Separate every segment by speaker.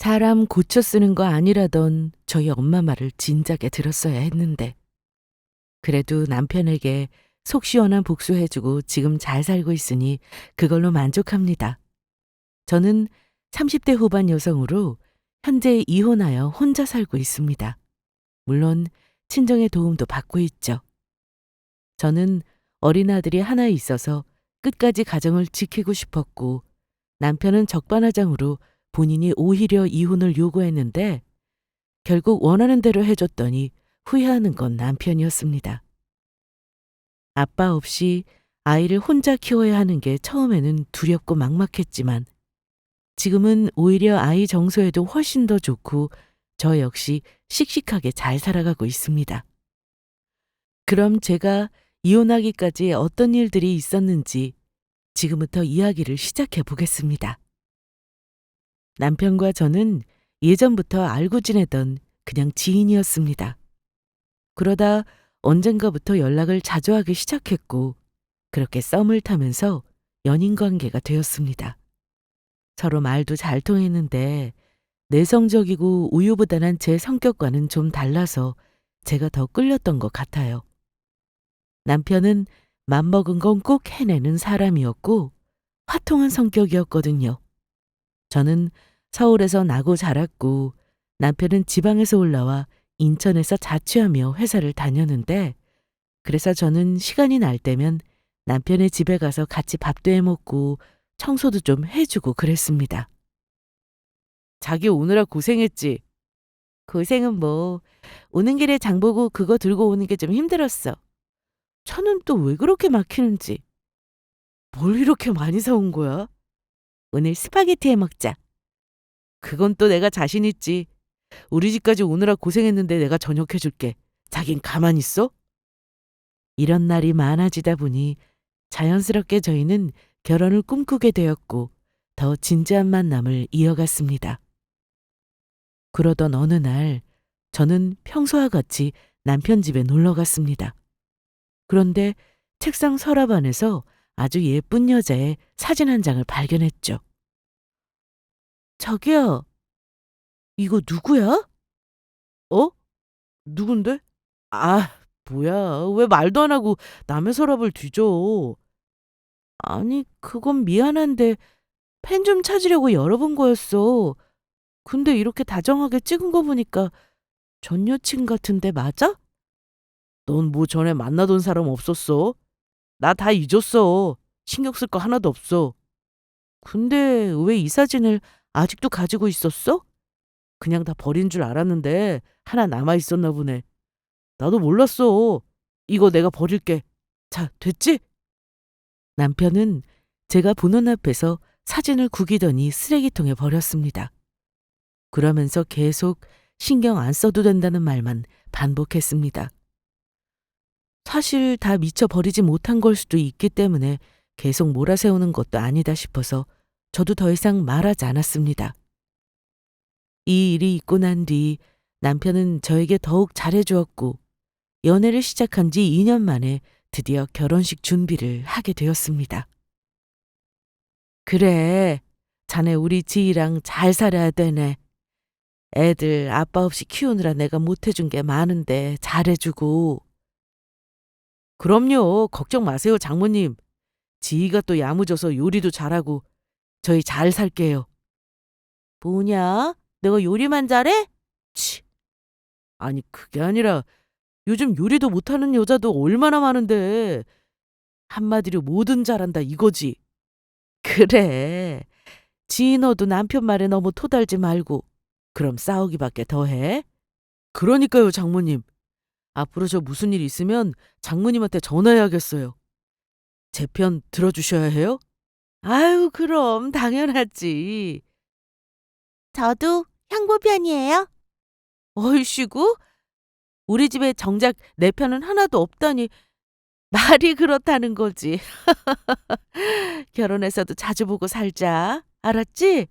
Speaker 1: 사람 고쳐 쓰는 거 아니라던 저희 엄마 말을 진작에 들었어야 했는데 그래도 남편에게 속 시원한 복수해 주고 지금 잘 살고 있으니 그걸로 만족합니다. 저는 30대 후반 여성으로 현재 이혼하여 혼자 살고 있습니다. 물론 친정의 도움도 받고 있죠. 저는 어린아들이 하나 있어서 끝까지 가정을 지키고 싶었고 남편은 적반하장으로 본인이 오히려 이혼을 요구했는데 결국 원하는 대로 해줬더니 후회하는 건 남편이었습니다. 아빠 없이 아이를 혼자 키워야 하는 게 처음에는 두렵고 막막했지만 지금은 오히려 아이 정서에도 훨씬 더 좋고 저 역시 씩씩하게 잘 살아가고 있습니다. 그럼 제가 이혼하기까지 어떤 일들이 있었는지 지금부터 이야기를 시작해 보겠습니다. 남편과 저는 예전부터 알고 지내던 그냥 지인이었습니다. 그러다 언젠가부터 연락을 자주 하기 시작했고 그렇게 썸을 타면서 연인 관계가 되었습니다. 서로 말도 잘 통했는데 내성적이고 우유부단한 제 성격과는 좀 달라서 제가 더 끌렸던 것 같아요. 남편은 맘먹은 건 꼭 해내는 사람이었고 화통한 성격이었거든요. 저는 서울에서 나고 자랐고 남편은 지방에서 올라와 인천에서 자취하며 회사를 다녔는데 그래서 저는 시간이 날 때면 남편의 집에 가서 같이 밥도 해 먹고 청소도 좀 해주고 그랬습니다. 자기 오느라 고생했지. 고생은 뭐 오는 길에 장 보고 그거 들고 오는 게 좀 힘들었어. 차는 또 왜 그렇게 막히는지. 뭘 이렇게 많이 사온 거야? 오늘 스파게티 해 먹자. 그건 또 내가 자신 있지. 우리 집까지 오느라 고생했는데 내가 저녁 해줄게. 자긴 가만히 있어? 이런 날이 많아지다 보니 자연스럽게 저희는 결혼을 꿈꾸게 되었고 더 진지한 만남을 이어갔습니다. 그러던 어느 날 저는 평소와 같이 남편 집에 놀러 갔습니다. 그런데 책상 서랍 안에서 아주 예쁜 여자의 사진 한 장을 발견했죠. 자기야, 이거 누구야? 어? 누군데? 아, 뭐야. 왜 말도 안 하고 남의 서랍을 뒤져. 아니, 그건 미안한데 펜 좀 찾으려고 열어본 거였어. 근데 이렇게 다정하게 찍은 거 보니까 전 여친 같은데 맞아? 넌 뭐 전에 만나던 사람 없었어? 나 다 잊었어. 신경 쓸 거 하나도 없어. 근데 왜 이 사진을 아직도 가지고 있었어? 그냥 다 버린 줄 알았는데 하나 남아 있었나 보네. 나도 몰랐어. 이거 내가 버릴게. 자, 됐지? 남편은 제가 보는 앞에서 사진을 구기더니 쓰레기통에 버렸습니다. 그러면서 계속 신경 안 써도 된다는 말만 반복했습니다. 사실 다 미처 버리지 못한 걸 수도 있기 때문에 계속 몰아세우는 것도 아니다 싶어서 저도 더 이상 말하지 않았습니다. 이 일이 있고 난 뒤 남편은 저에게 더욱 잘해주었고 연애를 시작한 지 2년 만에 드디어 결혼식 준비를 하게 되었습니다. 그래, 자네 우리 지희랑 잘 살아야 되네. 애들 아빠 없이 키우느라 내가 못해준 게 많은데 잘해주고. 그럼요, 걱정 마세요, 장모님. 지희가 또 야무져서 요리도 잘하고 저희 잘 살게요. 뭐냐? 내가 요리만 잘해? 치, 아니 그게 아니라 요즘 요리도 못하는 여자도 얼마나 많은데 한마디로 뭐든 잘한다 이거지. 그래. 지희 너도 남편 말에 너무 토달지 말고 그럼 싸우기밖에 더해. 그러니까요, 장모님. 앞으로 저 무슨 일 있으면 장모님한테 전화해야겠어요. 제 편 들어주셔야 해요? 아유, 그럼 당연하지. 저도 형부 편이에요. 어이씨구, 우리 집에 정작 내 편은 하나도 없다니 말이 그렇다는 거지. 결혼해서도 자주 보고 살자. 알았지?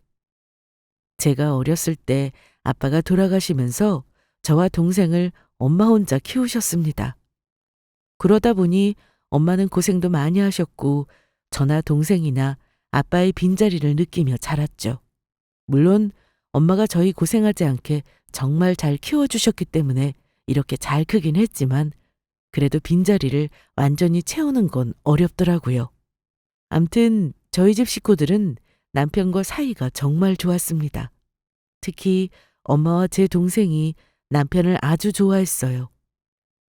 Speaker 1: 제가 어렸을 때 아빠가 돌아가시면서 저와 동생을 엄마 혼자 키우셨습니다. 그러다 보니 엄마는 고생도 많이 하셨고 저나 동생이나 아빠의 빈자리를 느끼며 자랐죠. 물론 엄마가 저희 고생하지 않게 정말 잘 키워주셨기 때문에 이렇게 잘 크긴 했지만 그래도 빈자리를 완전히 채우는 건 어렵더라고요. 암튼 저희 집 식구들은 남편과 사이가 정말 좋았습니다. 특히 엄마와 제 동생이 남편을 아주 좋아했어요.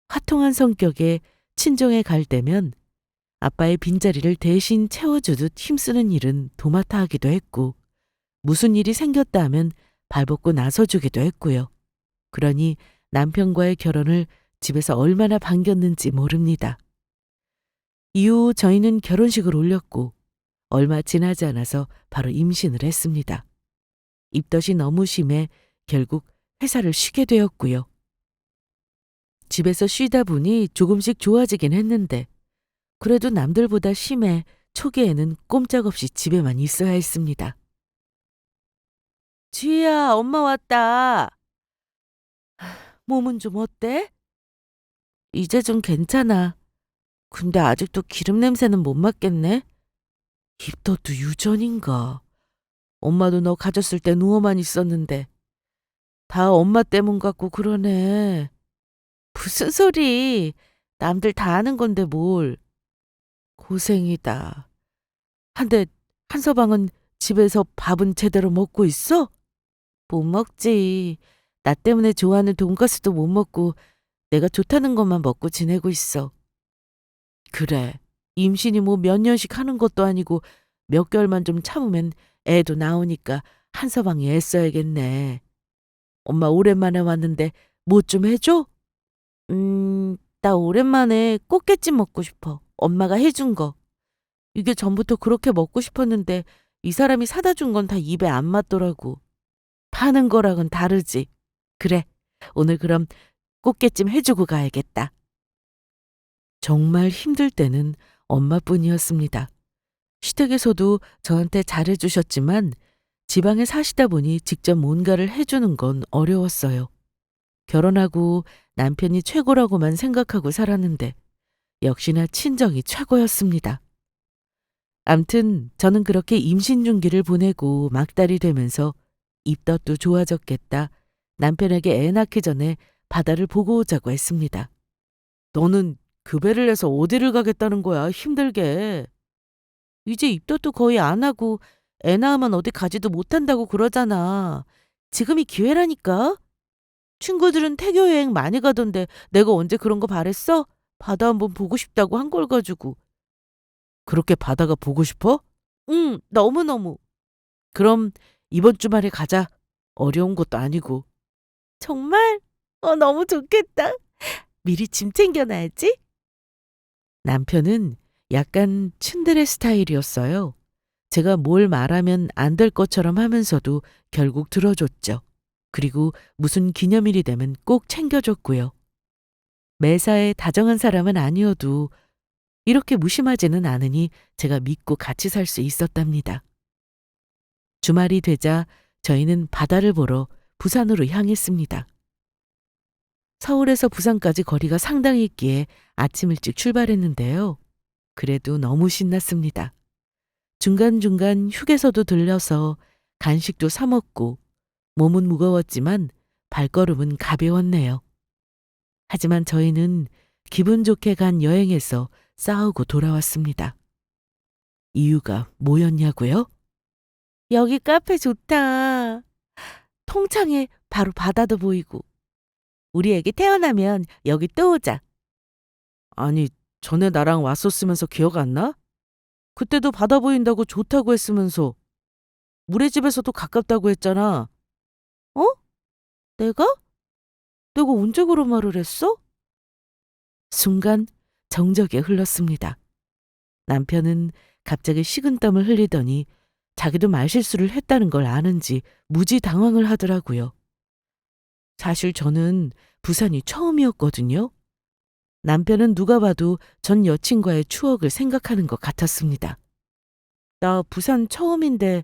Speaker 1: 화통한 성격에 친정에 갈 때면 아빠의 빈자리를 대신 채워주듯 힘쓰는 일은 도맡아 하기도 했고, 무슨 일이 생겼다 하면 발벗고 나서주기도 했고요. 그러니 남편과의 결혼을 집에서 얼마나 반겼는지 모릅니다. 이후 저희는 결혼식을 올렸고 얼마 지나지 않아서 바로 임신을 했습니다. 입덧이 너무 심해 결국 회사를 쉬게 되었고요. 집에서 쉬다 보니 조금씩 좋아지긴 했는데 그래도 남들보다 심해 초기에는 꼼짝없이 집에만 있어야 했습니다. 지희야, 엄마 왔다. 몸은 좀 어때? 이제 좀 괜찮아. 근데 아직도 기름 냄새는 못 맡겠네. 입덧도 유전인가? 엄마도 너 가졌을 때 누워만 있었는데 다 엄마 때문 같고 그러네. 무슨 소리? 남들 다 아는 건데 뭘. 고생이다. 한데 한서방은 집에서 밥은 제대로 먹고 있어? 못 먹지. 나 때문에 좋아하는 돈가스도 못 먹고 내가 좋다는 것만 먹고 지내고 있어. 그래. 임신이 뭐 몇 년씩 하는 것도 아니고 몇 개월만 좀 참으면 애도 나오니까 한서방이 애써야겠네. 엄마 오랜만에 왔는데 뭐 좀 해줘? 나 오랜만에 꽃게찜 먹고 싶어. 엄마가 해준 거. 이게 전부터 그렇게 먹고 싶었는데 이 사람이 사다 준 건 다 입에 안 맞더라고. 파는 거랑은 다르지. 그래, 오늘 그럼 꽃게찜 해주고 가야겠다. 정말 힘들 때는 엄마뿐이었습니다. 시댁에서도 저한테 잘해주셨지만 지방에 사시다 보니 직접 뭔가를 해주는 건 어려웠어요. 결혼하고 남편이 최고라고만 생각하고 살았는데 역시나 친정이 최고였습니다. 암튼 저는 그렇게 임신 중기를 보내고 막달이 되면서 입덧도 좋아졌겠다. 남편에게 애 낳기 전에 바다를 보고 오자고 했습니다. 너는 그 배를 내서 어디를 가겠다는 거야, 힘들게. 이제 입덧도 거의 안 하고 애 낳으면 어디 가지도 못한다고 그러잖아. 지금이 기회라니까. 친구들은 태교 여행 많이 가던데 내가 언제 그런 거 바랬어? 바다 한번 보고 싶다고 한 걸 가지고. 그렇게 바다가 보고 싶어? 응, 너무너무. 그럼 이번 주말에 가자. 어려운 것도 아니고. 정말? 너무 좋겠다. 미리 짐 챙겨놔야지. 남편은 약간 츤데레 스타일이었어요. 제가 뭘 말하면 안 될 것처럼 하면서도 결국 들어줬죠. 그리고 무슨 기념일이 되면 꼭 챙겨줬고요. 매사에 다정한 사람은 아니어도 이렇게 무심하지는 않으니 제가 믿고 같이 살 수 있었답니다. 주말이 되자 저희는 바다를 보러 부산으로 향했습니다. 서울에서 부산까지 거리가 상당히 있기에 아침 일찍 출발했는데요. 그래도 너무 신났습니다. 중간중간 휴게소도 들려서 간식도 사 먹고 몸은 무거웠지만 발걸음은 가벼웠네요. 하지만 저희는 기분 좋게 간 여행에서 싸우고 돌아왔습니다. 이유가 뭐였냐고요? 여기 카페 좋다. 통창에 바로 바다도 보이고. 우리 애기 태어나면 여기 또 오자. 아니, 전에 나랑 왔었으면서 기억 안 나? 그때도 바다 보인다고 좋다고 했으면서 우리 집에서도 가깝다고 했잖아. 어? 내가? 내가 언제 그런 말을 했어? 순간 정적이 흘렀습니다. 남편은 갑자기 식은땀을 흘리더니 자기도 말실수를 했다는 걸 아는지 무지 당황을 하더라고요. 사실 저는 부산이 처음이었거든요. 남편은 누가 봐도 전 여친과의 추억을 생각하는 것 같았습니다. 나 부산 처음인데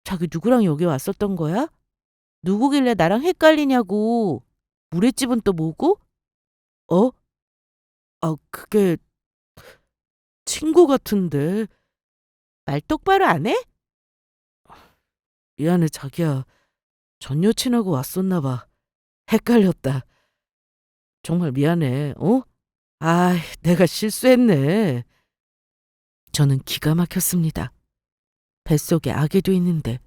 Speaker 1: 자기 누구랑 여기 왔었던 거야? 누구길래 나랑 헷갈리냐고. 우리 집은 또 뭐고? 어? 그게 친구 같은데. 말 똑바로 안 해? 미안해, 자기야. 전 여친하고 왔었나 봐. 헷갈렸다. 정말 미안해. 어? 아이, 내가 실수했네. 저는 기가 막혔습니다. 뱃속에 아기도 있는데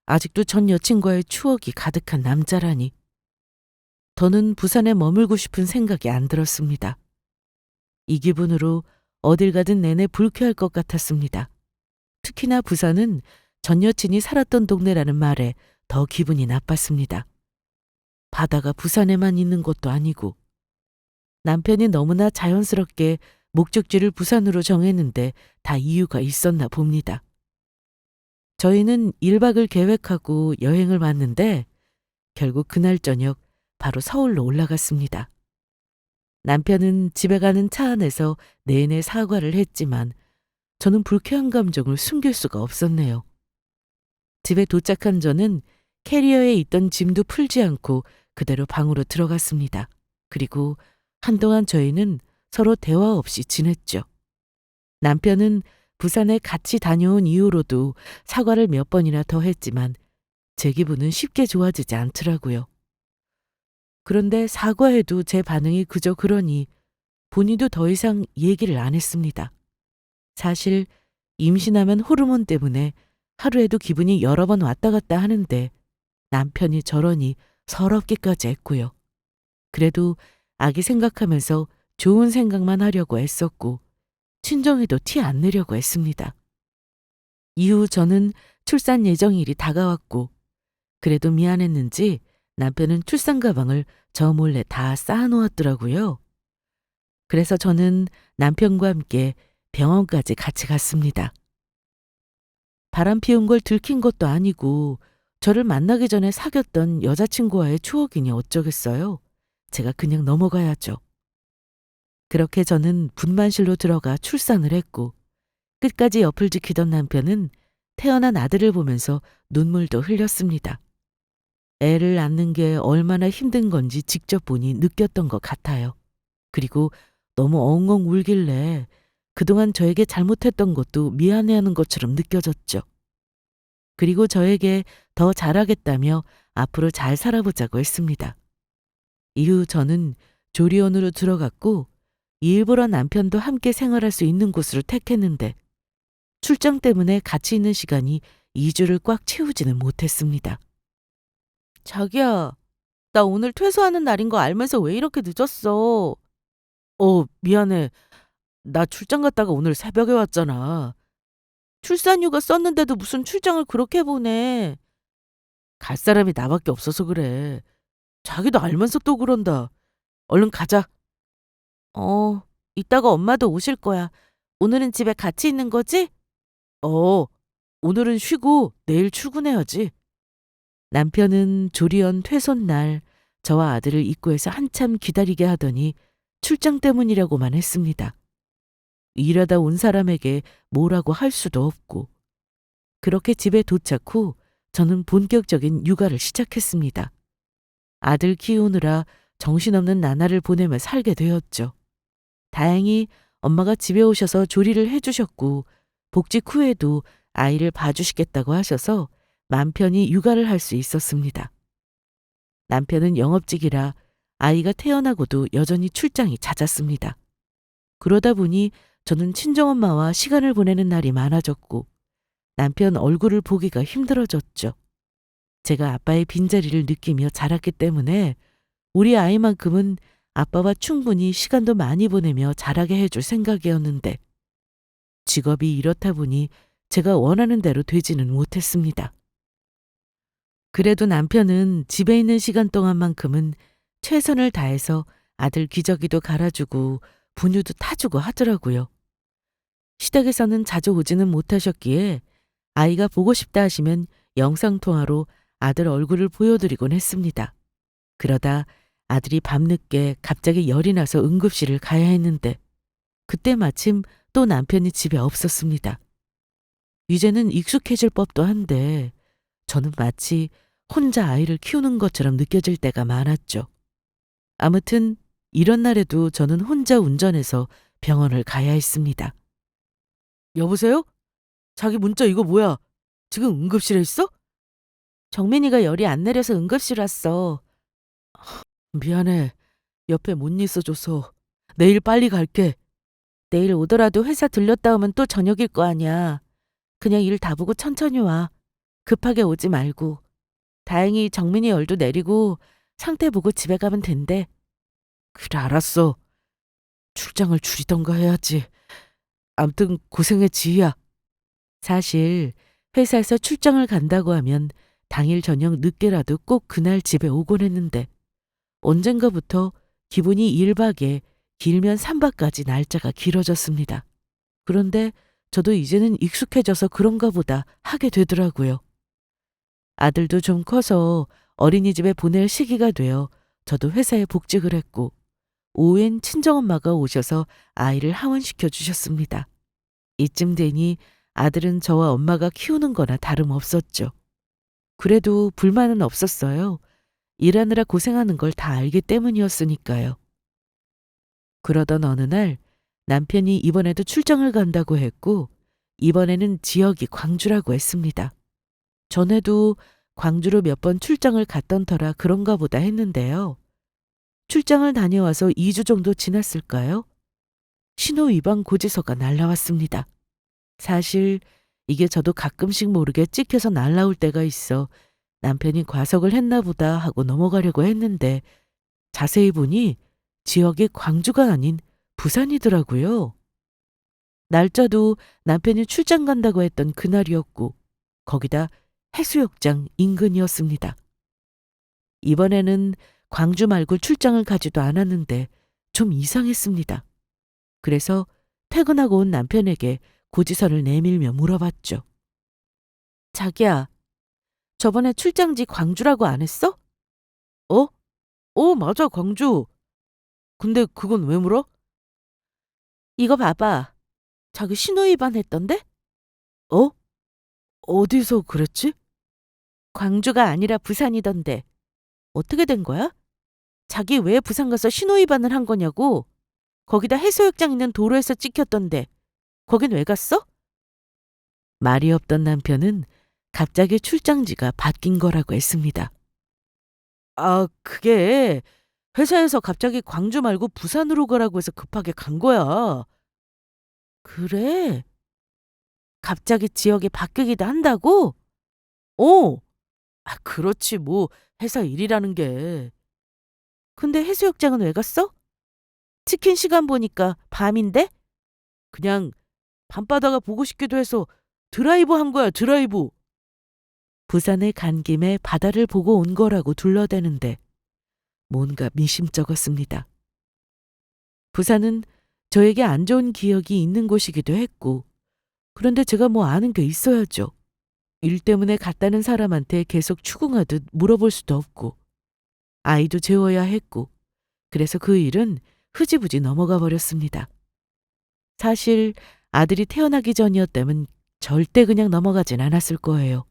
Speaker 1: 아직도 전 여친과의 추억이 가득한 남자라니. 더는 부산에 머물고 싶은 생각이 안 들었습니다. 이 기분으로 어딜 가든 내내 불쾌할 것 같았습니다. 특히나 부산은 전 여친이 살았던 동네라는 말에 더 기분이 나빴습니다. 바다가 부산에만 있는 것도 아니고 남편이 너무나 자연스럽게 목적지를 부산으로 정했는데 다 이유가 있었나 봅니다. 저희는 1박을 계획하고 여행을 왔는데 결국 그날 저녁 바로 서울로 올라갔습니다. 남편은 집에 가는 차 안에서 내내 사과를 했지만 저는 불쾌한 감정을 숨길 수가 없었네요. 집에 도착한 저는 캐리어에 있던 짐도 풀지 않고 그대로 방으로 들어갔습니다. 그리고 한동안 저희는 서로 대화 없이 지냈죠. 남편은 부산에 같이 다녀온 이후로도 사과를 몇 번이나 더 했지만 제 기분은 쉽게 좋아지지 않더라고요. 그런데 사과해도 제 반응이 그저 그러니 본인도 더 이상 얘기를 안 했습니다. 사실 임신하면 호르몬 때문에 하루에도 기분이 여러 번 왔다 갔다 하는데 남편이 저러니 서럽기까지 했고요. 그래도 아기 생각하면서 좋은 생각만 하려고 애썼고 친정에도 티 안 내려고 했습니다. 이후 저는 출산 예정일이 다가왔고 그래도 미안했는지 남편은 출산 가방을 저 몰래 다 쌓아놓았더라고요. 그래서 저는 남편과 함께 병원까지 같이 갔습니다. 바람 피운 걸 들킨 것도 아니고 저를 만나기 전에 사귀었던 여자친구와의 추억이니 어쩌겠어요. 제가 그냥 넘어가야죠. 그렇게 저는 분만실로 들어가 출산을 했고 끝까지 옆을 지키던 남편은 태어난 아들을 보면서 눈물도 흘렸습니다. 애를 낳는 게 얼마나 힘든 건지 직접 보니 느꼈던 것 같아요. 그리고 너무 엉엉 울길래 그동안 저에게 잘못했던 것도 미안해하는 것처럼 느껴졌죠. 그리고 저에게 더 잘하겠다며 앞으로 잘 살아보자고 했습니다. 이후 저는 조리원으로 들어갔고 일부러 남편도 함께 생활할 수 있는 곳으로 택했는데 출장 때문에 같이 있는 시간이 2주를 꽉 채우지는 못했습니다. 자기야, 나 오늘 퇴소하는 날인 거 알면서 왜 이렇게 늦었어? 미안해. 나 출장 갔다가 오늘 새벽에 왔잖아. 출산휴가 썼는데도 무슨 출장을 그렇게 보내. 갈 사람이 나밖에 없어서 그래. 자기도 알면서 또 그런다. 얼른 가자. 어, 이따가 엄마도 오실 거야. 오늘은 집에 같이 있는 거지? 어, 오늘은 쉬고 내일 출근해야지. 남편은 조리원 퇴소한 날 저와 아들을 입구에서 한참 기다리게 하더니 출장 때문이라고만 했습니다. 일하다 온 사람에게 뭐라고 할 수도 없고. 그렇게 집에 도착 후 저는 본격적인 육아를 시작했습니다. 아들 키우느라 정신없는 나날을 보내며 살게 되었죠. 다행히 엄마가 집에 오셔서 조리를 해주셨고 복직 후에도 아이를 봐주시겠다고 하셔서 맘 편히 육아를 할 수 있었습니다. 남편은 영업직이라 아이가 태어나고도 여전히 출장이 잦았습니다. 그러다 보니 저는 친정엄마와 시간을 보내는 날이 많아졌고 남편 얼굴을 보기가 힘들어졌죠. 제가 아빠의 빈자리를 느끼며 자랐기 때문에 우리 아이만큼은 아빠와 충분히 시간도 많이 보내며 자라게 해줄 생각이었는데 직업이 이렇다 보니 제가 원하는 대로 되지는 못했습니다. 그래도 남편은 집에 있는 시간 동안만큼은 최선을 다해서 아들 기저귀도 갈아주고 분유도 타주고 하더라고요. 시댁에서는 자주 오지는 못하셨기에 아이가 보고 싶다 하시면 영상통화로 아들 얼굴을 보여드리곤 했습니다. 그러다 아들이 밤늦게 갑자기 열이 나서 응급실을 가야 했는데 그때 마침 또 남편이 집에 없었습니다. 이제는 익숙해질 법도 한데 저는 마치 혼자 아이를 키우는 것처럼 느껴질 때가 많았죠. 아무튼 이런 날에도 저는 혼자 운전해서 병원을 가야 했습니다. 여보세요? 자기 문자 이거 뭐야? 지금 응급실에 있어? 정민이가 열이 안 내려서 응급실 왔어. 미안해. 옆에 못 있어줘서. 내일 빨리 갈게. 내일 오더라도 회사 들렸다 오면 또 저녁일 거 아니야. 그냥 일 다 보고 천천히 와. 급하게 오지 말고. 다행히 정민이 열도 내리고 상태 보고 집에 가면 된대. 그래, 알았어. 출장을 줄이던가 해야지. 암튼 고생해, 지희야. 사실 회사에서 출장을 간다고 하면 당일 저녁 늦게라도 꼭 그날 집에 오곤 했는데 언젠가부터 기분이 1박에 길면 3박까지 날짜가 길어졌습니다. 그런데 저도 이제는 익숙해져서 그런가 보다 하게 되더라고요. 아들도 좀 커서 어린이집에 보낼 시기가 되어 저도 회사에 복직을 했고 오후엔 친정엄마가 오셔서 아이를 하원시켜 주셨습니다. 이쯤 되니 아들은 저와 엄마가 키우는 거나 다름없었죠. 그래도 불만은 없었어요. 일하느라 고생하는 걸 다 알기 때문이었으니까요. 그러던 어느 날 남편이 이번에도 출장을 간다고 했고 이번에는 지역이 광주라고 했습니다. 전에도 광주로 몇 번 출장을 갔던 터라 그런가 보다 했는데요. 출장을 다녀와서 2주 정도 지났을까요? 신호위반 고지서가 날라왔습니다. 사실 이게 저도 가끔씩 모르게 찍혀서 날라올 때가 있어 남편이 과석을 했나 보다 하고 넘어가려고 했는데 자세히 보니 지역이 광주가 아닌 부산이더라고요. 날짜도 남편이 출장 간다고 했던 그날이었고 거기다 해수욕장 인근이었습니다. 이번에는 광주 말고 출장을 가지도 않았는데 좀 이상했습니다. 그래서 퇴근하고 온 남편에게 고지서를 내밀며 물어봤죠. 자기야, 저번에 출장지 광주라고 안 했어? 어? 맞아, 광주. 근데 그건 왜 물어? 이거 봐봐. 자기 신호위반 했던데? 어? 어디서 그랬지? 광주가 아니라 부산이던데. 어떻게 된 거야? 자기 왜 부산 가서 신호위반을 한 거냐고. 거기다 해수욕장 있는 도로에서 찍혔던데. 거긴 왜 갔어? 말이 없던 남편은 갑자기 출장지가 바뀐 거라고 했습니다. 아, 그게 회사에서 갑자기 광주 말고 부산으로 가라고 해서 급하게 간 거야. 그래? 갑자기 지역이 바뀌기도 한다고? 어. 그렇지 뭐 회사 일이라는 게. 근데 해수욕장은 왜 갔어? 치킨 시간 보니까 밤인데? 그냥 밤바다가 보고 싶기도 해서 드라이브 한 거야, 드라이브. 부산에 간 김에 바다를 보고 온 거라고 둘러대는데 뭔가 미심쩍었습니다. 부산은 저에게 안 좋은 기억이 있는 곳이기도 했고 그런데 제가 뭐 아는 게 있어야죠. 일 때문에 갔다는 사람한테 계속 추궁하듯 물어볼 수도 없고 아이도 재워야 했고 그래서 그 일은 흐지부지 넘어가 버렸습니다. 사실 아들이 태어나기 전이었다면 절대 그냥 넘어가진 않았을 거예요.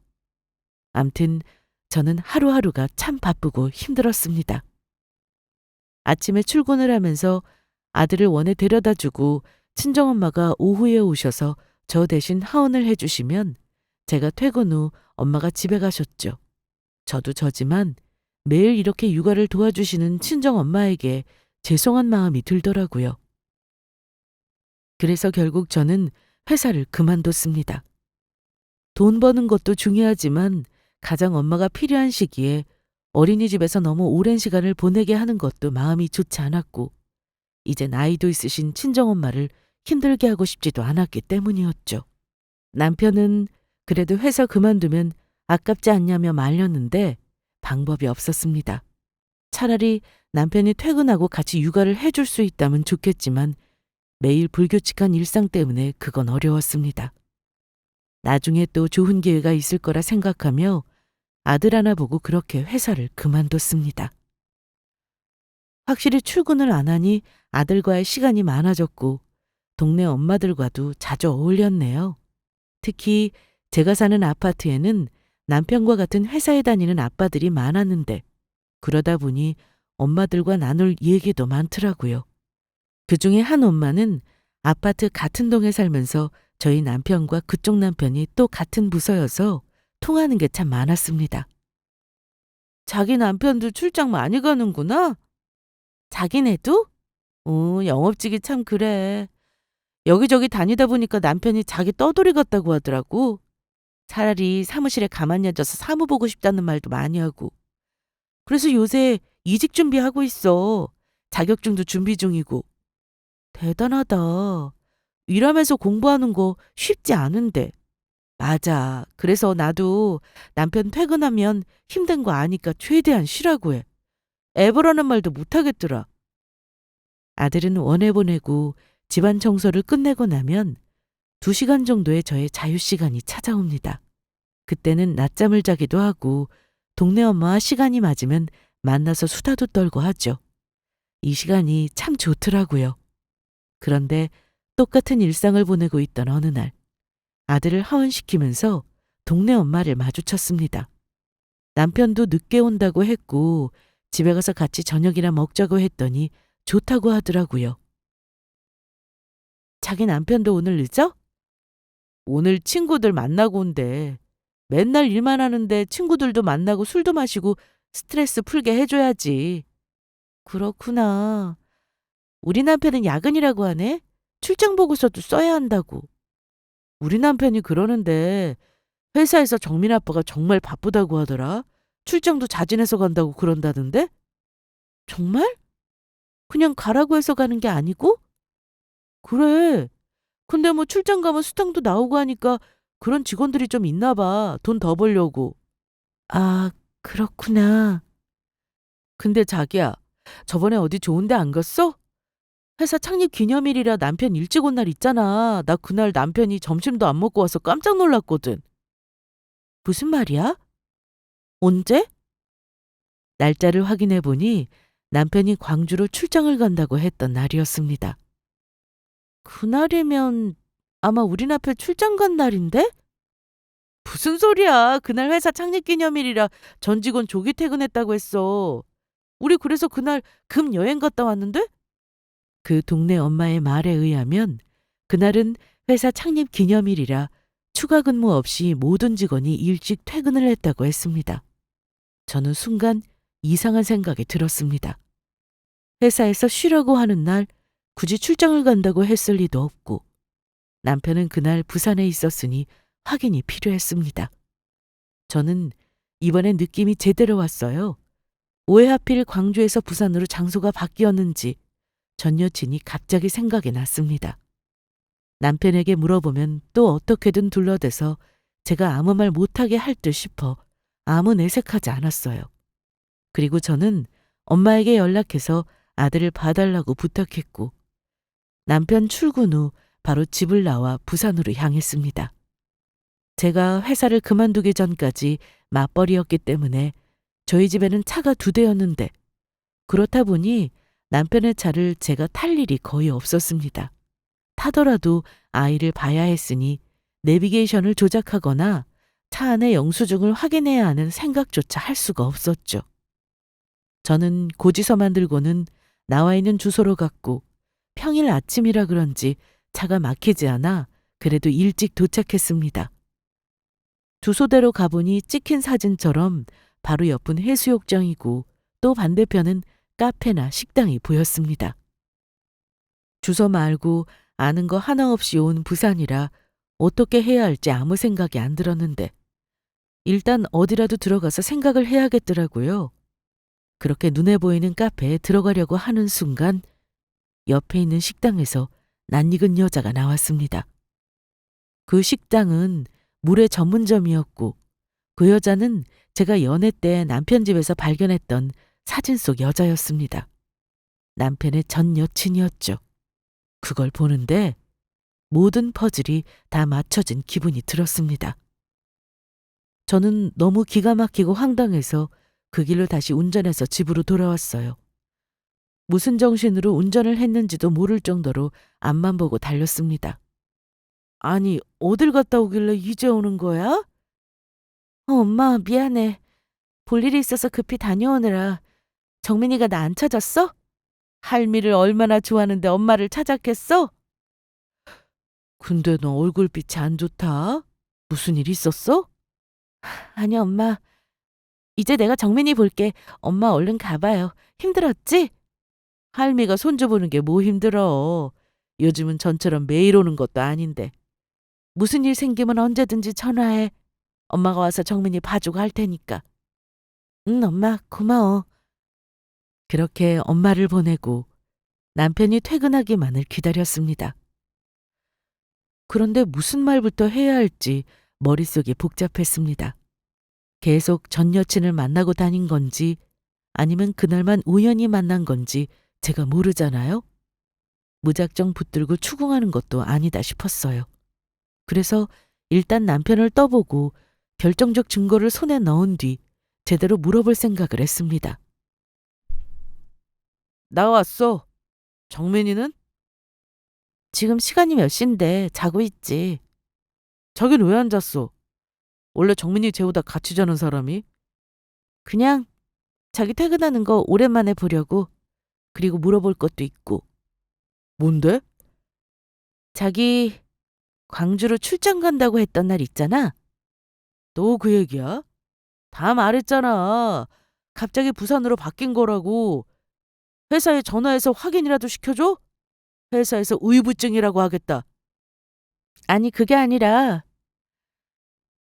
Speaker 1: 암튼 저는 하루하루가 참 바쁘고 힘들었습니다. 아침에 출근을 하면서 아들을 원에 데려다주고 친정엄마가 오후에 오셔서 저 대신 하원을 해주시면 제가 퇴근 후 엄마가 집에 가셨죠. 저도 저지만 매일 이렇게 육아를 도와주시는 친정엄마에게 죄송한 마음이 들더라고요. 그래서 결국 저는 회사를 그만뒀습니다. 돈 버는 것도 중요하지만 가장 엄마가 필요한 시기에 어린이집에서 너무 오랜 시간을 보내게 하는 것도 마음이 좋지 않았고 이제 나이도 있으신 친정엄마를 힘들게 하고 싶지도 않았기 때문이었죠. 남편은 그래도 회사 그만두면 아깝지 않냐며 말렸는데 방법이 없었습니다. 차라리 남편이 퇴근하고 같이 육아를 해줄 수 있다면 좋겠지만 매일 불규칙한 일상 때문에 그건 어려웠습니다. 나중에 또 좋은 기회가 있을 거라 생각하며 아들 하나 보고 그렇게 회사를 그만뒀습니다. 확실히 출근을 안 하니 아들과의 시간이 많아졌고 동네 엄마들과도 자주 어울렸네요. 특히 제가 사는 아파트에는 남편과 같은 회사에 다니는 아빠들이 많았는데 그러다 보니 엄마들과 나눌 얘기도 많더라고요. 그중에 한 엄마는 아파트 같은 동에 살면서 저희 남편과 그쪽 남편이 또 같은 부서여서 통하는 게 참 많았습니다. 자기 남편도 출장 많이 가는구나? 자기네도? 영업직이 참 그래. 여기저기 다니다 보니까 남편이 자기 떠돌이 같다고 하더라고. 차라리 사무실에 가만히 앉아서 사무 보고 싶다는 말도 많이 하고. 그래서 요새 이직 준비하고 있어. 자격증도 준비 중이고. 대단하다. 일하면서 공부하는 거 쉽지 않은데. 맞아. 그래서 나도 남편 퇴근하면 힘든 거 아니까 최대한 쉬라고 해. 애보라는 말도 못 하겠더라. 아들은 원해 보내고 집안 청소를 끝내고 나면 2시간 정도의 저의 자유시간이 찾아옵니다. 그때는 낮잠을 자기도 하고 동네 엄마와 시간이 맞으면 만나서 수다도 떨고 하죠. 이 시간이 참 좋더라고요. 그런데 똑같은 일상을 보내고 있던 어느 날 아들을 하원시키면서 동네 엄마를 마주쳤습니다. 남편도 늦게 온다고 했고 집에 가서 같이 저녁이나 먹자고 했더니 좋다고 하더라고요. 자기 남편도 오늘 늦어? 오늘 친구들 만나고 온대. 맨날 일만 하는데 친구들도 만나고 술도 마시고 스트레스 풀게 해줘야지. 그렇구나. 우리 남편은 야근이라고 하네? 출장 보고서도 써야 한다고. 우리 남편이 그러는데 회사에서 정민 아빠가 정말 바쁘다고 하더라. 출장도 자진해서 간다고 그런다던데? 정말? 그냥 가라고 해서 가는 게 아니고? 그래. 근데 뭐 출장 가면 수당도 나오고 하니까 그런 직원들이 좀 있나 봐. 돈 더 벌려고. 아, 그렇구나. 근데 자기야, 저번에 어디 좋은 데 안 갔어? 회사 창립 기념일이라 남편 일찍 온 날 있잖아. 나 그날 남편이 점심도 안 먹고 와서 깜짝 놀랐거든. 무슨 말이야? 언제? 날짜를 확인해 보니 남편이 광주로 출장을 간다고 했던 날이었습니다. 그날이면 아마 우리 남편 출장 간 날인데? 무슨 소리야. 그날 회사 창립 기념일이라 전 직원 조기 퇴근했다고 했어. 우리 그래서 그날 금 여행 갔다 왔는데? 그 동네 엄마의 말에 의하면 그날은 회사 창립 기념일이라 추가 근무 없이 모든 직원이 일찍 퇴근을 했다고 했습니다. 저는 순간 이상한 생각이 들었습니다. 회사에서 쉬라고 하는 날 굳이 출장을 간다고 했을 리도 없고 남편은 그날 부산에 있었으니 확인이 필요했습니다. 저는 이번엔 느낌이 제대로 왔어요. 왜 하필 광주에서 부산으로 장소가 바뀌었는지 전 여친이 갑자기 생각이 났습니다. 남편에게 물어보면 또 어떻게든 둘러대서 제가 아무 말 못하게 할 듯 싶어 아무 내색하지 않았어요. 그리고 저는 엄마에게 연락해서 아들을 봐달라고 부탁했고 남편 출근 후 바로 집을 나와 부산으로 향했습니다. 제가 회사를 그만두기 전까지 맞벌이였기 때문에 저희 집에는 차가 2대였는데 그렇다 보니 남편의 차를 제가 탈 일이 거의 없었습니다. 타더라도 아이를 봐야 했으니 내비게이션을 조작하거나 차 안의 영수증을 확인해야 하는 생각조차 할 수가 없었죠. 저는 고지서만 들고는 나와 있는 주소로 갔고 평일 아침이라 그런지 차가 막히지 않아 그래도 일찍 도착했습니다. 주소대로 가보니 찍힌 사진처럼 바로 옆은 해수욕장이고 또 반대편은 카페나 식당이 보였습니다. 주소 말고 아는 거 하나 없이 온 부산이라 어떻게 해야 할지 아무 생각이 안 들었는데 일단 어디라도 들어가서 생각을 해야겠더라고요. 그렇게 눈에 보이는 카페에 들어가려고 하는 순간 옆에 있는 식당에서 낯익은 여자가 나왔습니다. 그 식당은 물회 전문점이었고 그 여자는 제가 연애 때 남편 집에서 발견했던 사진 속 여자였습니다. 남편의 전 여친이었죠. 그걸 보는데 모든 퍼즐이 다 맞춰진 기분이 들었습니다. 저는 너무 기가 막히고 황당해서 그 길로 다시 운전해서 집으로 돌아왔어요. 무슨 정신으로 운전을 했는지도 모를 정도로 앞만 보고 달렸습니다. 아니, 어딜 갔다 오길래 이제 오는 거야? 엄마, 미안해. 볼 일이 있어서 급히 다녀오느라. 정민이가 나 안 찾았어? 할미를 얼마나 좋아하는데 엄마를 찾았겠어? 근데 너 얼굴빛이 안 좋다. 무슨 일 있었어? 아니, 엄마. 이제 내가 정민이 볼게. 엄마 얼른 가봐요. 힘들었지? 할미가 손주 보는 게 뭐 힘들어. 요즘은 전처럼 매일 오는 것도 아닌데. 무슨 일 생기면 언제든지 전화해. 엄마가 와서 정민이 봐주고 할 테니까. 응, 엄마, 고마워. 그렇게 엄마를 보내고 남편이 퇴근하기만을 기다렸습니다. 그런데 무슨 말부터 해야 할지 머릿속이 복잡했습니다. 계속 전 여친을 만나고 다닌 건지 아니면 그날만 우연히 만난 건지 제가 모르잖아요. 무작정 붙들고 추궁하는 것도 아니다 싶었어요. 그래서 일단 남편을 떠보고 결정적 증거를 손에 넣은 뒤 제대로 물어볼 생각을 했습니다. 나왔어. 정민이는? 지금 시간이 몇 시인데 자고 있지. 자긴 왜 안 잤어? 원래 정민이 재우다 같이 자는 사람이? 그냥 자기 퇴근하는 거 오랜만에 보려고. 그리고 물어볼 것도 있고. 뭔데? 자기 광주로 출장 간다고 했던 날 있잖아. 또 그 얘기야? 다 말했잖아. 갑자기 부산으로 바뀐 거라고. 회사에 전화해서 확인이라도 시켜줘? 회사에서 의부증이라고 하겠다. 아니, 그게 아니라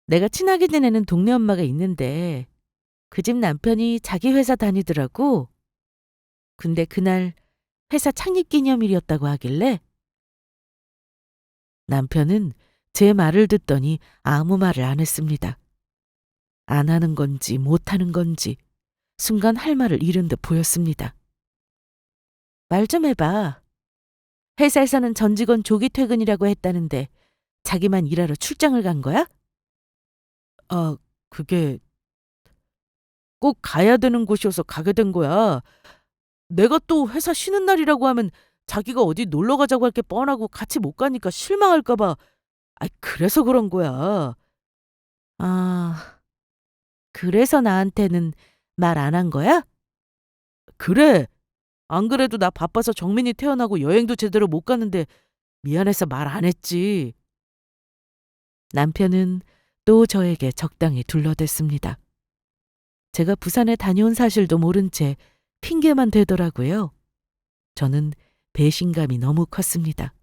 Speaker 1: 내가 친하게 지내는 동네 엄마가 있는데 그 집 남편이 자기 회사 다니더라고. 근데 그날 회사 창립 기념일이었다고 하길래 남편은 제 말을 듣더니 아무 말을 안 했습니다. 안 하는 건지 못 하는 건지 순간 할 말을 잃은 듯 보였습니다. 말 좀 해봐. 회사에서는 전 직원 조기 퇴근이라고 했다는데 자기만 일하러 출장을 간 거야? 아, 그게 꼭 가야 되는 곳이어서 가게 된 거야. 내가 또 회사 쉬는 날이라고 하면 자기가 어디 놀러 가자고 할 게 뻔하고 같이 못 가니까 실망할까 봐. 그래서 그런 거야. 아, 그래서 나한테는 말 안 한 거야? 그래. 안 그래도 나 바빠서 정민이 태어나고 여행도 제대로 못 가는데 미안해서 말 안 했지. 남편은 또 저에게 적당히 둘러댔습니다. 제가 부산에 다녀온 사실도 모른 채 핑계만 대더라고요. 저는 배신감이 너무 컸습니다.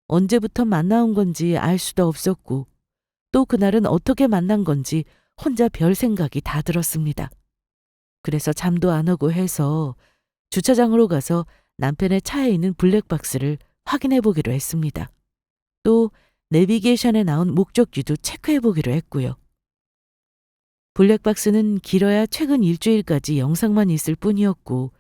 Speaker 1: 언제부터 만나온 건지 알 수도 없었고 또 그날은 어떻게 만난 건지 혼자 별 생각이 다 들었습니다. 그래서 잠도 안 오고 해서 주차장으로 가서 남편의 차에 있는 블랙박스를 확인해 보기로 했습니다. 또 내비게이션에 나온 목적지도 체크해 보기로 했고요. 블랙박스는 길어야 최근 일주일까지 영상만 있을 뿐이었고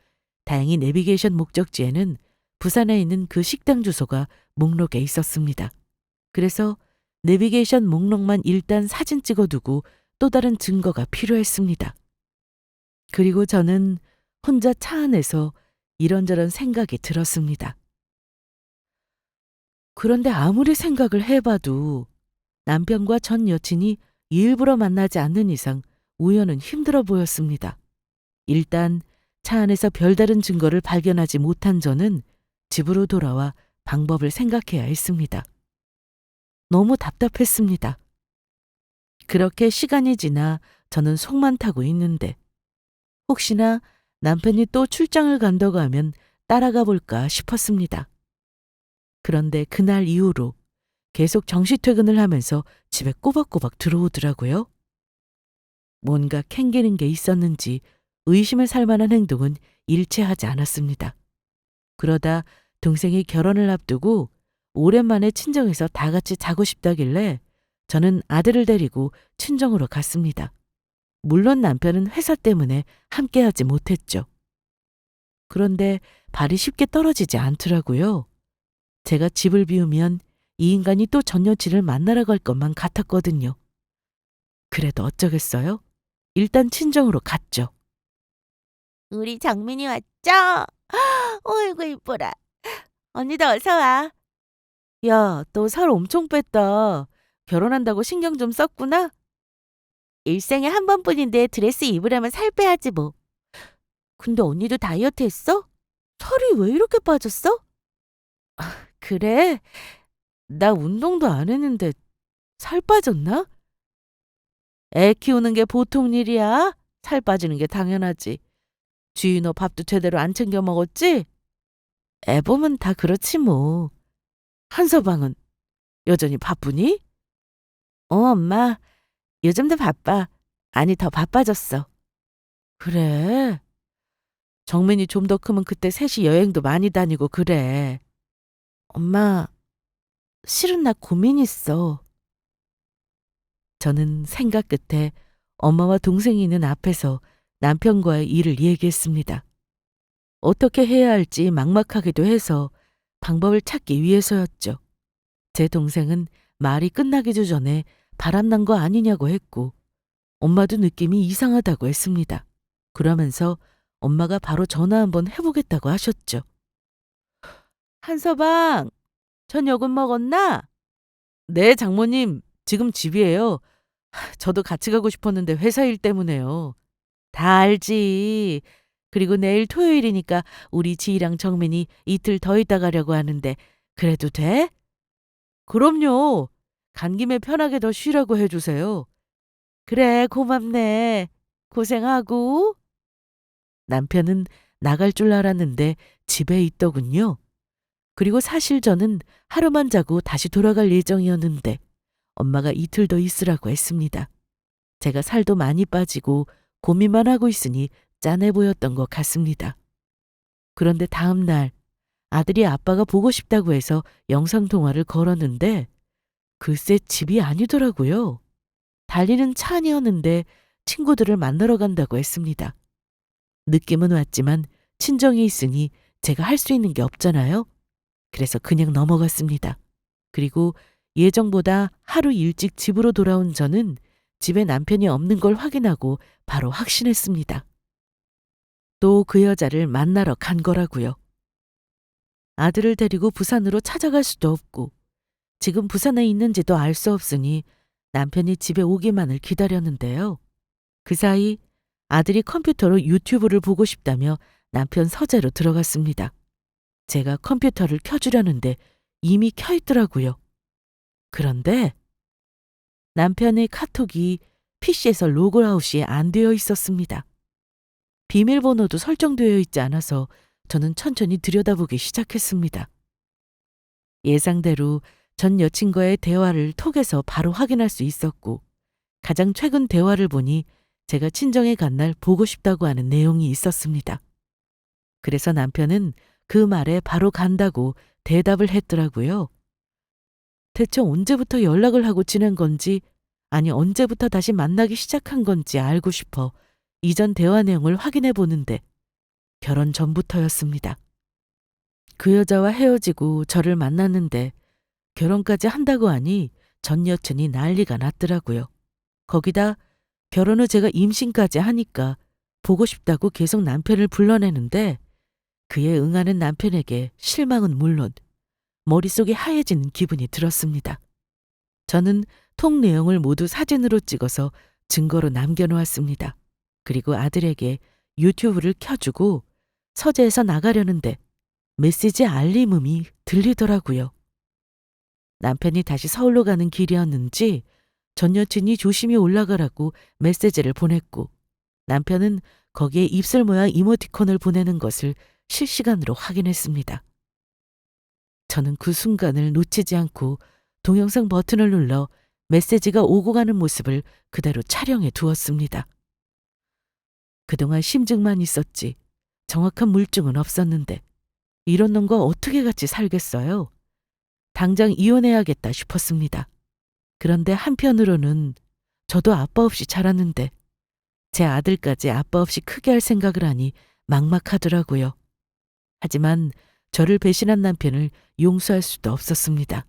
Speaker 1: 다행히 내비게이션 목적지에는 부산에 있는 그 식당 주소가 목록에 있었습니다. 그래서 내비게이션 목록만 일단 사진 찍어두고 또 다른 증거가 필요했습니다. 그리고 저는 혼자 차 안에서 이런저런 생각이 들었습니다. 그런데 아무리 생각을 해봐도 남편과 전 여친이 일부러 만나지 않는 이상 우연은 힘들어 보였습니다. 일단 차 안에서 별다른 증거를 발견하지 못한 저는 집으로 돌아와 방법을 생각해야 했습니다. 너무 답답했습니다. 그렇게 시간이 지나 저는 속만 타고 있는데 혹시나 남편이 또 출장을 간다고 하면 따라가 볼까 싶었습니다. 그런데 그날 이후로 계속 정시 퇴근을 하면서 집에 꼬박꼬박 들어오더라고요. 뭔가 캥기는 게 있었는지 의심을 살 만한 행동은 일체하지 않았습니다. 그러다 동생이 결혼을 앞두고 오랜만에 친정에서 다 같이 자고 싶다길래 저는 아들을 데리고 친정으로 갔습니다. 물론 남편은 회사 때문에 함께하지 못했죠. 그런데 발이 쉽게 떨어지지 않더라고요. 제가 집을 비우면 이 인간이 또 전 여친을 만나러 갈 것만 같았거든요. 그래도 어쩌겠어요? 일단 친정으로 갔죠.
Speaker 2: 우리 정민이 왔죠? 어이구 이뻐라. 언니도 어서 와.
Speaker 1: 야, 너 살 엄청 뺐다. 결혼한다고 신경 좀 썼구나?
Speaker 2: 일생에 한 번뿐인데 드레스 입으려면 살 빼야지 뭐. 근데 언니도 다이어트 했어? 살이 왜 이렇게 빠졌어?
Speaker 1: 그래? 나 운동도 안 했는데 살 빠졌나? 애 키우는 게 보통 일이야? 살 빠지는 게 당연하지. 주희 너 밥도 제대로 안 챙겨 먹었지? 애 보면 다 그렇지 뭐. 한서방은 여전히 바쁘니? 엄마. 요즘도 바빠. 아니, 더 바빠졌어. 그래? 정민이 좀 더 크면 그때 셋이 여행도 많이 다니고 그래. 엄마, 실은 나 고민 있어. 저는 생각 끝에 엄마와 동생이 있는 앞에서 남편과의 일을 얘기했습니다. 어떻게 해야 할지 막막하기도 해서 방법을 찾기 위해서였죠. 제 동생은 말이 끝나기도 전에 바람난 거 아니냐고 했고, 엄마도 느낌이 이상하다고 했습니다. 그러면서 엄마가 바로 전화 한번 해보겠다고 하셨죠. 한서방, 저녁은 먹었나? 네, 장모님. 지금 집이에요. 저도 같이 가고 싶었는데 회사 일 때문에요. 다 알지. 그리고 내일 토요일이니까 우리 지희랑 정민이 이틀 더 있다 가려고 하는데 그래도 돼? 그럼요. 간 김에 편하게 더 쉬라고 해주세요. 그래, 고맙네. 고생하고. 남편은 나갈 줄 알았는데 집에 있더군요. 그리고 사실 저는 하루만 자고 다시 돌아갈 예정이었는데 엄마가 이틀 더 있으라고 했습니다. 제가 살도 많이 빠지고 고민만 하고 있으니 짠해 보였던 것 같습니다. 그런데 다음 날 아들이 아빠가 보고 싶다고 해서 영상통화를 걸었는데 글쎄 집이 아니더라고요. 달리는 차 아니었는데 친구들을 만나러 간다고 했습니다. 느낌은 왔지만 친정이 있으니 제가 할 수 있는 게 없잖아요. 그래서 그냥 넘어갔습니다. 그리고 예정보다 하루 일찍 집으로 돌아온 저는 집에 남편이 없는 걸 확인하고 바로 확신했습니다. 또 그 여자를 만나러 간 거라고요. 아들을 데리고 부산으로 찾아갈 수도 없고 지금 부산에 있는지도 알 수 없으니 남편이 집에 오기만을 기다렸는데요. 그 사이 아들이 컴퓨터로 유튜브를 보고 싶다며 남편 서재로 들어갔습니다. 제가 컴퓨터를 켜주려는데 이미 켜있더라고요. 그런데 남편의 카톡이 PC에서 로그아웃이 안 되어 있었습니다. 비밀번호도 설정되어 있지 않아서 저는 천천히 들여다보기 시작했습니다. 예상대로 전 여친과의 대화를 톡에서 바로 확인할 수 있었고 가장 최근 대화를 보니 제가 친정에 간 날 보고 싶다고 하는 내용이 있었습니다. 그래서 남편은 그 말에 바로 간다고 대답을 했더라고요. 대체 언제부터 연락을 하고 지낸 건지 아니 언제부터 다시 만나기 시작한 건지 알고 싶어 이전 대화 내용을 확인해 보는데 결혼 전부터였습니다. 그 여자와 헤어지고 저를 만났는데 결혼까지 한다고 하니 전 여친이 난리가 났더라고요. 거기다 결혼 후 제가 임신까지 하니까 보고 싶다고 계속 남편을 불러내는데 그에 응하는 남편에게 실망은 물론 머릿속이 하얘지는 기분이 들었습니다. 저는 통 내용을 모두 사진으로 찍어서 증거로 남겨놓았습니다. 그리고 아들에게 유튜브를 켜주고 서재에서 나가려는데 메시지 알림음이 들리더라고요. 남편이 다시 서울로 가는 길이었는지 전 여친이 조심히 올라가라고 메시지를 보냈고 남편은 거기에 입술 모양 이모티콘을 보내는 것을 실시간으로 확인했습니다. 저는 그 순간을 놓치지 않고 동영상 버튼을 눌러 메시지가 오고 가는 모습을 그대로 촬영해 두었습니다. 그동안 심증만 있었지 정확한 물증은 없었는데 이런 놈과 어떻게 같이 살겠어요? 당장 이혼해야겠다 싶었습니다. 그런데 한편으로는 저도 아빠 없이 자랐는데 제 아들까지 아빠 없이 크게 할 생각을 하니 막막하더라고요. 하지만 저를 배신한 남편을 용서할 수도 없었습니다.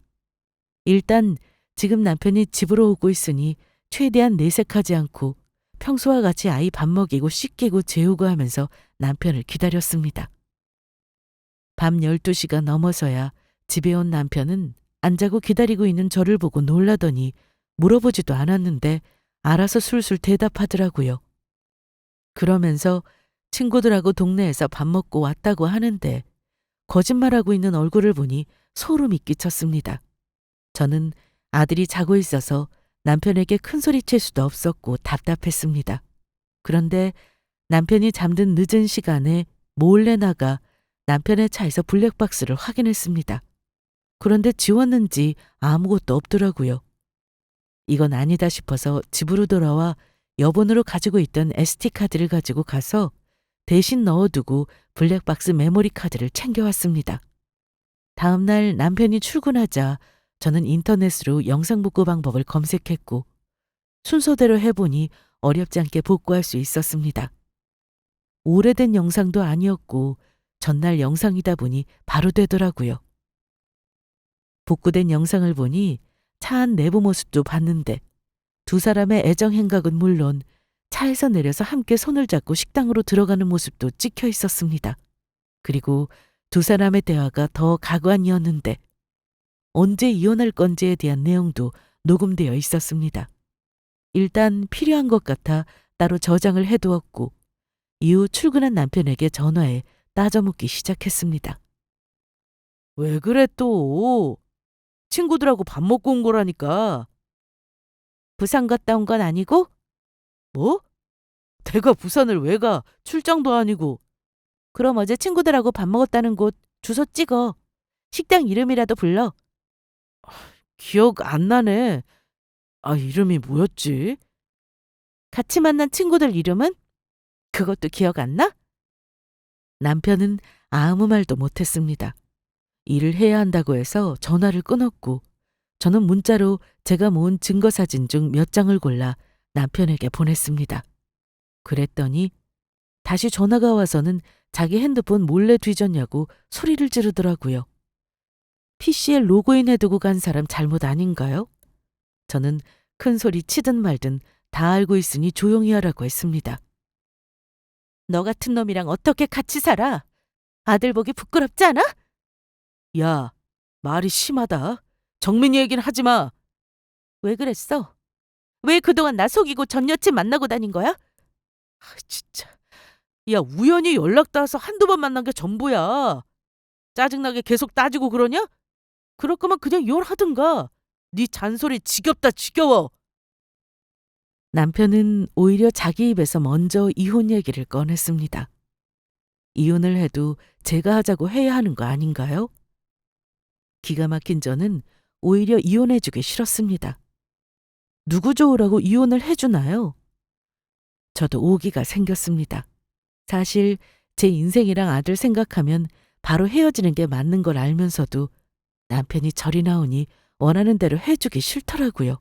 Speaker 1: 일단 지금 남편이 집으로 오고 있으니 최대한 내색하지 않고 평소와 같이 아이 밥 먹이고 씻기고 재우고 하면서 남편을 기다렸습니다. 밤 12시가 넘어서야 집에 온 남편은 안 자고 기다리고 있는 저를 보고 놀라더니 물어보지도 않았는데 알아서 술술 대답하더라고요. 그러면서 친구들하고 동네에서 밥 먹고 왔다고 하는데 거짓말하고 있는 얼굴을 보니 소름이 끼쳤습니다. 저는 아들이 자고 있어서 남편에게 큰 소리 칠 수도 없었고 답답했습니다. 그런데 남편이 잠든 늦은 시간에 몰래 나가 남편의 차에서 블랙박스를 확인했습니다. 그런데 지웠는지 아무것도 없더라고요. 이건 아니다 싶어서 집으로 돌아와 여번으로 가지고 있던 SD카드를 가지고 가서 대신 넣어두고 블랙박스 메모리 카드를 챙겨왔습니다. 다음날 남편이 출근하자 저는 인터넷으로 영상 복구 방법을 검색했고 순서대로 해보니 어렵지 않게 복구할 수 있었습니다. 오래된 영상도 아니었고 전날 영상이다 보니 바로 되더라고요. 복구된 영상을 보니 차 안 내부 모습도 봤는데 두 사람의 애정 행각은 물론 차에서 내려서 함께 손을 잡고 식당으로 들어가는 모습도 찍혀 있었습니다. 그리고 두 사람의 대화가 더 가관이었는데 언제 이혼할 건지에 대한 내용도 녹음되어 있었습니다. 일단 필요한 것 같아 따로 저장을 해두었고 이후 출근한 남편에게 전화해 따져묻기 시작했습니다. 왜 그래 또? 친구들하고 밥 먹고 온 거라니까.
Speaker 2: 부산 갔다 온 건 아니고?
Speaker 1: 뭐? 내가 부산을 왜 가? 출장도 아니고.
Speaker 2: 그럼 어제 친구들하고 밥 먹었다는 곳 주소 찍어. 식당 이름이라도 불러.
Speaker 1: 기억 안 나네. 아, 이름이 뭐였지?
Speaker 2: 같이 만난 친구들 이름은? 그것도 기억 안 나?
Speaker 1: 남편은 아무 말도 못했습니다. 일을 해야 한다고 해서 전화를 끊었고 저는 문자로 제가 모은 증거사진 중 몇 장을 골라 남편에게 보냈습니다. 그랬더니 다시 전화가 와서는 자기 핸드폰 몰래 뒤졌냐고 소리를 지르더라고요. PC에 로그인해두고 간 사람 잘못 아닌가요? 저는 큰 소리 치든 말든 다 알고 있으니 조용히 하라고 했습니다.
Speaker 2: 너 같은 놈이랑 어떻게 같이 살아? 아들 보기 부끄럽지 않아?
Speaker 1: 야, 말이 심하다. 정민이 얘기는 하지 마.
Speaker 2: 왜 그랬어? 왜 그동안 나 속이고 전 여친 만나고 다닌 거야?
Speaker 1: 아, 진짜. 야, 우연히 연락 닿아서 한두 번 만난 게 전부야. 짜증나게 계속 따지고 그러냐? 그럴 거면 그냥 이혼하든가. 네 잔소리 지겹다 지겨워. 남편은 오히려 자기 입에서 먼저 이혼 얘기를 꺼냈습니다. 이혼을 해도 제가 하자고 해야 하는 거 아닌가요? 기가 막힌 저는 오히려 이혼해주기 싫었습니다. 누구 좋으라고 이혼을 해주나요? 저도 오기가 생겼습니다. 사실 제 인생이랑 아들 생각하면 바로 헤어지는 게 맞는 걸 알면서도 남편이 저리 나오니 원하는 대로 해주기 싫더라고요.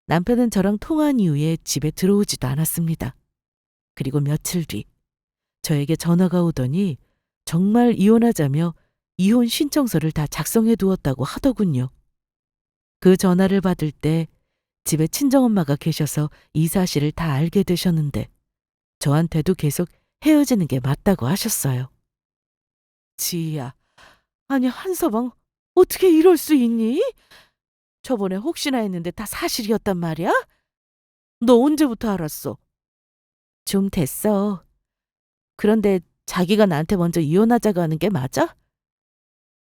Speaker 1: 남편은 저랑 통화한 이후에 집에 들어오지도 않았습니다. 그리고 며칠 뒤 저에게 전화가 오더니 정말 이혼하자며 이혼 신청서를 다 작성해 두었다고 하더군요. 그 전화를 받을 때 집에 친정엄마가 계셔서 이 사실을 다 알게 되셨는데 저한테도 계속 헤어지는 게 맞다고 하셨어요. 지희야, 아니 한서방 어떻게 이럴 수 있니? 저번에 혹시나 했는데 다 사실이었단 말이야? 너 언제부터 알았어?
Speaker 2: 좀 됐어. 그런데 자기가 나한테 먼저 이혼하자고 하는 게 맞아?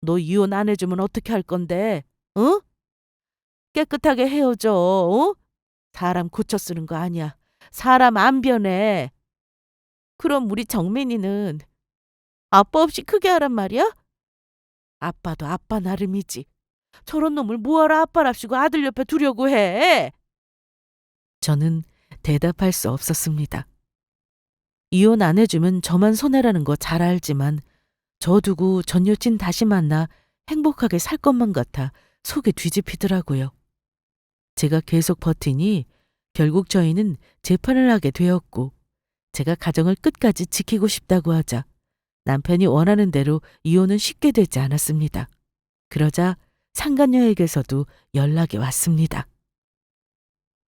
Speaker 1: 너 이혼 안 해주면 어떻게 할 건데? 어?
Speaker 2: 깨끗하게 헤어져. 어? 사람 고쳐 쓰는 거 아니야. 사람 안 변해. 그럼 우리 정민이는 아빠 없이 크게 하란 말이야?
Speaker 1: 아빠도 아빠 나름이지.
Speaker 2: 저런 놈을 뭐하러 아빠랍시고 아들 옆에 두려고 해?
Speaker 1: 저는 대답할 수 없었습니다. 이혼 안 해주면 저만 손해라는 거 잘 알지만 저 두고 전 여친 다시 만나 행복하게 살 것만 같아 속이 뒤집히더라고요. 제가 계속 버티니 결국 저희는 재판을 하게 되었고 제가 가정을 끝까지 지키고 싶다고 하자 남편이 원하는 대로 이혼은 쉽게 되지 않았습니다. 그러자 상간녀에게서도 연락이 왔습니다.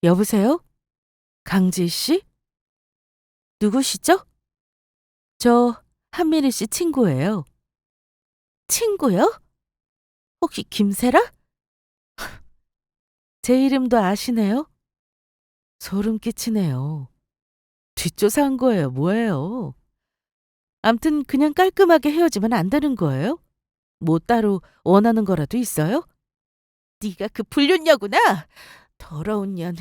Speaker 1: 여보세요? 강지희 씨?
Speaker 2: 누구시죠?
Speaker 1: 저 한미리 씨 친구예요.
Speaker 2: 친구요? 혹시 김세라?
Speaker 1: 제 이름도 아시네요? 소름 끼치네요. 뒷조사한 거예요, 뭐예요? 암튼 그냥 깔끔하게 헤어지면 안 되는 거예요? 뭐 따로 원하는 거라도 있어요?
Speaker 2: 네가 그 불륜녀구나. 더러운 년.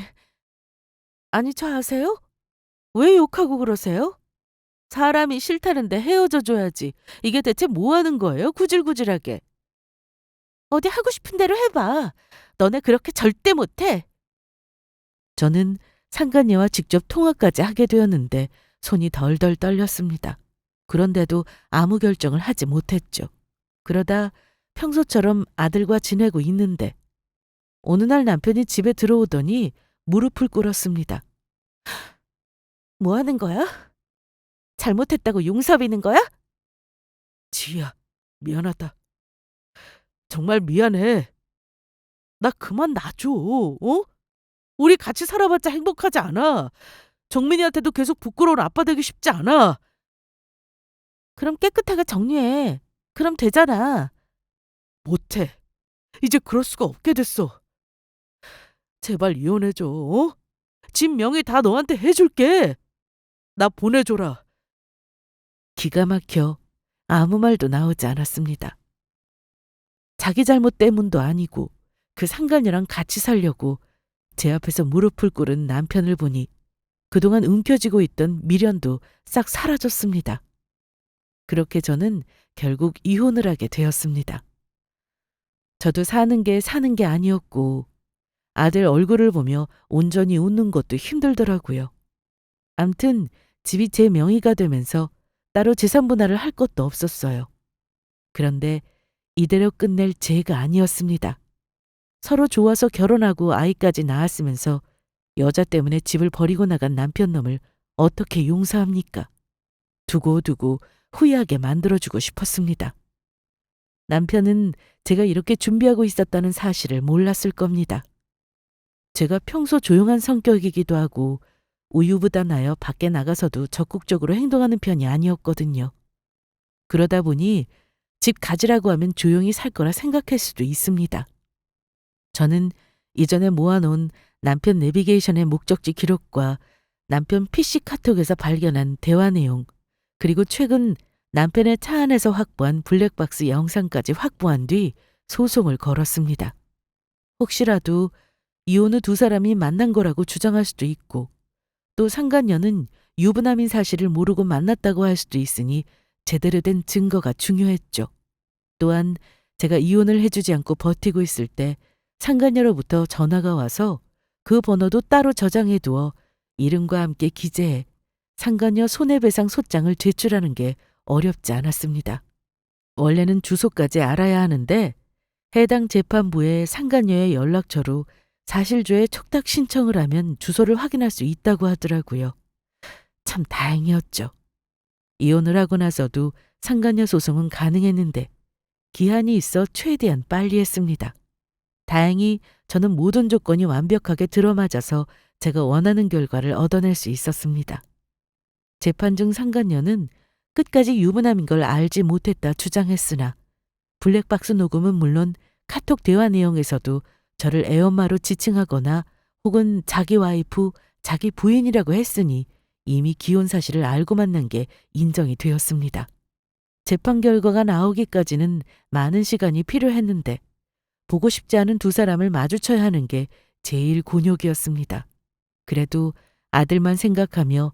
Speaker 1: 아니, 저 아세요?
Speaker 2: 왜 욕하고 그러세요? 사람이 싫다는데 헤어져 줘야지. 이게 대체 뭐 하는 거예요? 구질구질하게. 어디 하고 싶은 대로 해봐. 너네 그렇게 절대 못해. 저는 상간녀와 직접 통화까지 하게 되었는데 손이 덜덜 떨렸습니다. 그런데도 아무 결정을 하지 못했죠. 그러다 평소처럼 아들과 지내고 있는데 어느 날 남편이 집에 들어오더니 무릎을 꿇었습니다. 뭐 하는 거야? 잘못했다고 용서 비는 거야? 지희야, 미안하다. 정말 미안해. 나 그만 놔줘. 어? 우리 같이 살아봤자 행복하지 않아. 정민이한테도 계속 부끄러운 아빠 되기 쉽지 않아. 그럼 깨끗하게 정리해. 그럼 되잖아. 못해. 이제 그럴 수가 없게 됐어. 제발 이혼해줘. 어? 집 명의 다 너한테 해줄게. 나 보내줘라. 기가 막혀 아무 말도 나오지 않았습니다. 자기 잘못 때문도 아니고 그 상간녀랑 같이 살려고 제 앞에서 무릎을 꿇은 남편을 보니 그동안 움켜쥐고 있던 미련도 싹 사라졌습니다. 그렇게 저는 결국 이혼을 하게 되었습니다. 저도 사는 게 아니었고 아들 얼굴을 보며 온전히 웃는 것도 힘들더라고요. 암튼 집이 제 명의가 되면서 따로 재산 분할을 할 것도 없었어요. 그런데 이대로 끝낼 죄가 아니었습니다. 서로 좋아서 결혼하고 아이까지 낳았으면서 여자 때문에 집을 버리고 나간 남편 놈을 어떻게 용서합니까? 두고두고 후회하게 만들어주고 싶었습니다. 남편은 제가 이렇게 준비하고 있었다는 사실을 몰랐을 겁니다. 제가 평소 조용한 성격이기도 하고 우유부단하여 밖에 나가서도 적극적으로 행동하는 편이 아니었거든요. 그러다 보니 집 가지라고 하면 조용히 살 거라 생각할 수도 있습니다. 저는 이전에 모아놓은 남편 내비게이션의 목적지 기록과 남편 PC 카톡에서 발견한 대화 내용, 그리고 최근 남편의 차 안에서 확보한 블랙박스 영상까지 확보한 뒤 소송을 걸었습니다. 혹시라도 이혼 후 두 사람이 만난 거라고 주장할 수도 있고 또 상간녀는 유부남인 사실을 모르고 만났다고 할 수도 있으니 제대로 된 증거가 중요했죠. 또한 제가 이혼을 해주지 않고 버티고 있을 때 상간녀로부터 전화가 와서 그 번호도 따로 저장해두어 이름과 함께 기재해 상간녀 손해배상 소장을 제출하는 게 어렵지 않았습니다. 원래는 주소까지 알아야 하는데 해당 재판부에 상간녀의 연락처로 사실조회 촉탁 신청을 하면 주소를 확인할 수 있다고 하더라고요. 참 다행이었죠. 이혼을 하고 나서도 상간녀 소송은 가능했는데 기한이 있어 최대한 빨리 했습니다. 다행히 저는 모든 조건이 완벽하게 들어맞아서 제가 원하는 결과를 얻어낼 수 있었습니다. 재판 중 상간녀는 끝까지 유부남인 걸 알지 못했다 주장했으나 블랙박스 녹음은 물론 카톡 대화 내용에서도 저를 애엄마로 지칭하거나 혹은 자기 와이프, 자기 부인이라고 했으니 이미 기혼 사실을 알고 만난 게 인정이 되었습니다. 재판 결과가 나오기까지는 많은 시간이 필요했는데 보고 싶지 않은 두 사람을 마주쳐야 하는 게 제일 곤욕이었습니다. 그래도 아들만 생각하며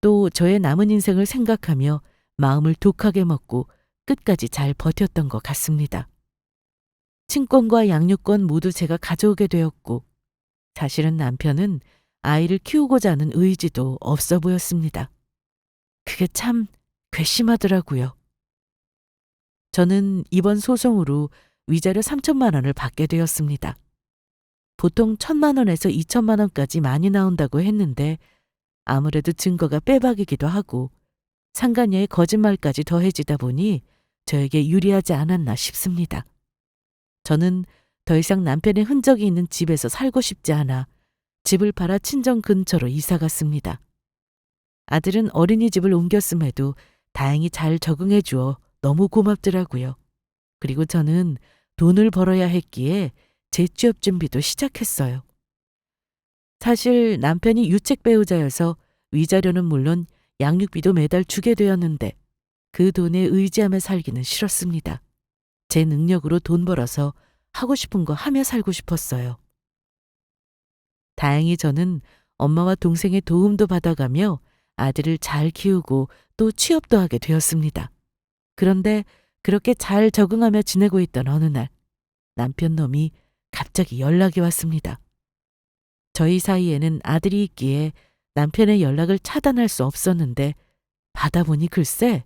Speaker 2: 또 저의 남은 인생을 생각하며 마음을 독하게 먹고 끝까지 잘 버텼던 것 같습니다. 친권과 양육권 모두 제가 가져오게 되었고 사실은 남편은 아이를 키우고자 하는 의지도 없어 보였습니다. 그게 참 괘씸하더라고요. 저는 이번 소송으로 위자료 3천만 원을 받게 되었습니다. 보통 1,000만 원에서 2천만 원까지 많이 나온다고 했는데 아무래도 증거가 빼박이기도 하고 상간녀의 거짓말까지 더해지다 보니 저에게 유리하지 않았나 싶습니다. 저는 더 이상 남편의 흔적이 있는 집에서 살고 싶지 않아 집을 팔아 친정 근처로 이사 갔습니다. 아들은 어린이집을 옮겼음에도 다행히 잘 적응해 주어 너무 고맙더라고요. 그리고 저는 돈을 벌어야 했기에 제 취업 준비도 시작했어요. 사실 남편이 유책 배우자여서 위자료는 물론 양육비도 매달 주게 되었는데 그 돈에 의지하며 살기는 싫었습니다. 제 능력으로 돈 벌어서 하고 싶은 거 하며 살고 싶었어요. 다행히 저는 엄마와 동생의 도움도 받아가며
Speaker 1: 아들을 잘 키우고 또 취업도 하게 되었습니다. 그런데 그렇게 잘 적응하며 지내고 있던 어느 날 남편 놈이 갑자기 연락이 왔습니다. 저희 사이에는 아들이 있기에 남편의 연락을 차단할 수 없었는데 받아보니 글쎄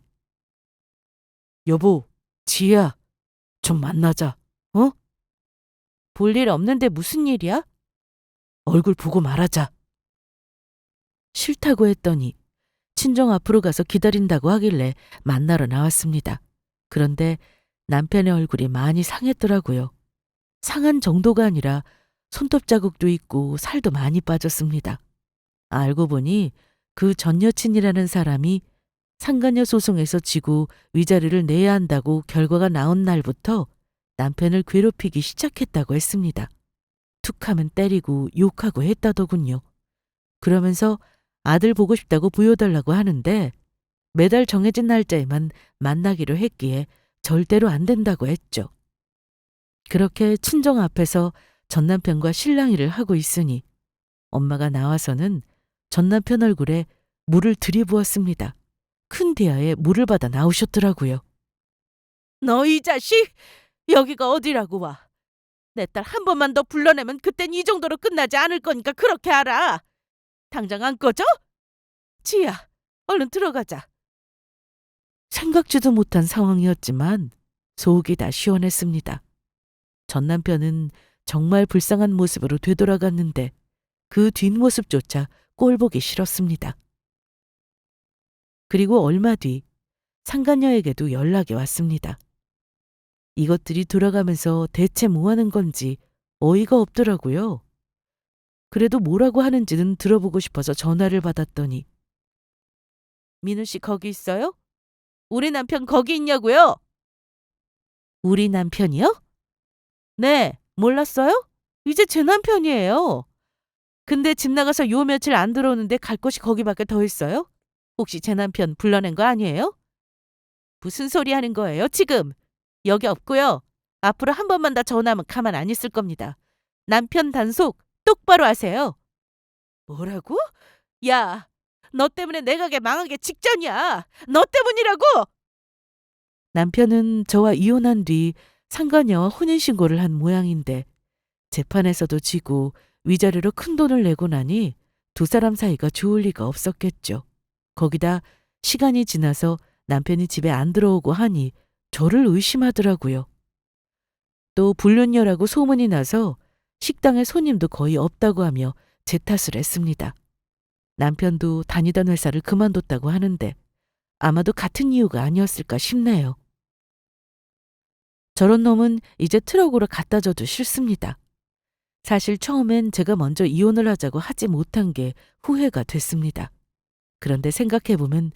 Speaker 1: 여보, 지혜야, 좀 만나자. 어?
Speaker 2: 볼 일 없는데 무슨 일이야?
Speaker 1: 얼굴 보고 말하자. 싫다고 했더니 친정 앞으로 가서 기다린다고 하길래 만나러 나왔습니다. 그런데 남편의 얼굴이 많이 상했더라고요. 상한 정도가 아니라 손톱 자국도 있고 살도 많이 빠졌습니다. 알고 보니 그 전 여친이라는 사람이 상간녀 소송에서 지고 위자료를 내야 한다고 결과가 나온 날부터 남편을 괴롭히기 시작했다고 했습니다. 툭하면 때리고 욕하고 했다더군요. 그러면서 아들 보고 싶다고 보여달라고 하는데 매달 정해진 날짜에만 만나기로 했기에 절대로 안 된다고 했죠. 그렇게 친정 앞에서 전남편과 실랑이를 하고 있으니 엄마가 나와서는 전남편 얼굴에 물을 들이부었습니다. 큰 대야에 물을 받아 나오셨더라고요.
Speaker 2: 너 이 자식! 여기가 어디라고 와. 내 딸 한 번만 더 불러내면 그땐 이 정도로 끝나지 않을 거니까 그렇게 알아. 당장 안 꺼져? 지희야, 얼른 들어가자.
Speaker 1: 생각지도 못한 상황이었지만 속이 다 시원했습니다. 전 남편은 정말 불쌍한 모습으로 되돌아갔는데 그 뒷모습조차 꼴보기 싫었습니다. 그리고 얼마 뒤 상간녀에게도 연락이 왔습니다. 이것들이 돌아가면서 대체 뭐 하는 건지 어이가 없더라고요. 그래도 뭐라고 하는지는 들어보고 싶어서 전화를 받았더니
Speaker 2: 민우 씨 거기 있어요? 우리 남편 거기 있냐고요?
Speaker 1: 우리 남편이요?
Speaker 2: 네, 몰랐어요? 이제 제 남편이에요. 근데 집 나가서 요 며칠 안 들어오는데 갈 곳이 거기밖에 더 있어요? 혹시 제 남편 불러낸 거 아니에요? 무슨 소리 하는 거예요, 지금? 여기 없고요. 앞으로 한 번만 더 전화하면 가만 안 있을 겁니다. 남편 단속 똑바로 하세요. 뭐라고? 야, 너 때문에 내 가게 망하기 직전이야. 너 때문이라고!
Speaker 1: 남편은 저와 이혼한 뒤 상간녀와 혼인신고를 한 모양인데 재판에서도 지고 위자료로 큰 돈을 내고 나니 두 사람 사이가 좋을 리가 없었겠죠. 거기다 시간이 지나서 남편이 집에 안 들어오고 하니 저를 의심하더라고요. 또 불륜녀라고 소문이 나서 식당에 손님도 거의 없다고 하며 제 탓을 했습니다. 남편도 다니던 회사를 그만뒀다고 하는데 아마도 같은 이유가 아니었을까 싶네요. 저런 놈은 이제 트럭으로 갖다 줘도 싫습니다. 사실 처음엔 제가 먼저 이혼을 하자고 하지 못한 게 후회가 됐습니다. 그런데 생각해보면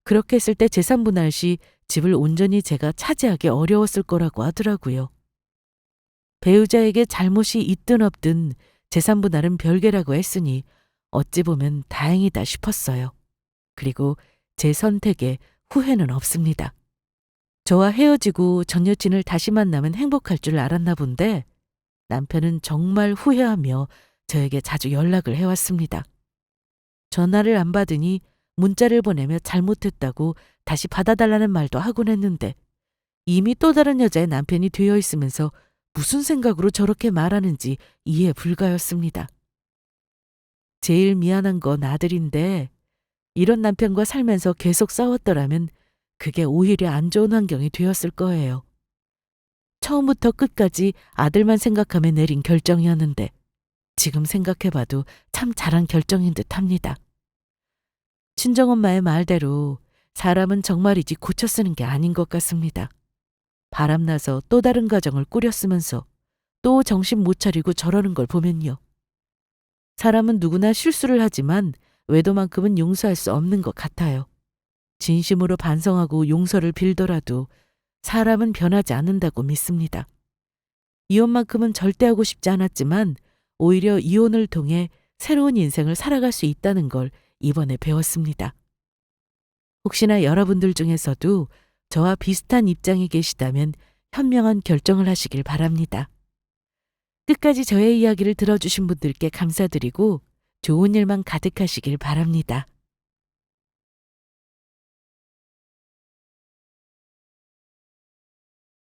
Speaker 1: 그렇게 했을 때 재산 분할 시 집을 온전히 제가 차지하기 어려웠을 거라고 하더라고요. 배우자에게 잘못이 있든 없든 재산 분할은 별개라고 했으니 어찌 보면 다행이다 싶었어요. 그리고 제 선택에 후회는 없습니다. 저와 헤어지고 전 여친을 다시 만나면 행복할 줄 알았나 본데 남편은 정말 후회하며 저에게 자주 연락을 해왔습니다. 전화를 안 받으니 문자를 보내며 잘못했다고 다시 받아달라는 말도 하곤 했는데 이미 또 다른 여자의 남편이 되어 있으면서 무슨 생각으로 저렇게 말하는지 이해 불가였습니다. 제일 미안한 건 아들인데 이런 남편과 살면서 계속 싸웠더라면 그게 오히려 안 좋은 환경이 되었을 거예요. 처음부터 끝까지 아들만 생각하며 내린 결정이었는데 지금 생각해봐도 참 잘한 결정인 듯 합니다. 친정엄마의 말대로 사람은 정말이지 고쳐 쓰는 게 아닌 것 같습니다. 바람나서 또 다른 가정을 꾸렸으면서 또 정신 못 차리고 저러는 걸 보면요. 사람은 누구나 실수를 하지만 외도만큼은 용서할 수 없는 것 같아요. 진심으로 반성하고 용서를 빌더라도 사람은 변하지 않는다고 믿습니다. 이혼만큼은 절대 하고 싶지 않았지만 오히려 이혼을 통해 새로운 인생을 살아갈 수 있다는 걸 이번에 배웠습니다. 혹시나 여러분들 중에서도 저와 비슷한 입장이 계시다면 현명한 결정을 하시길 바랍니다. 끝까지 저의 이야기를 들어주신 분들께 감사드리고 좋은 일만 가득하시길 바랍니다.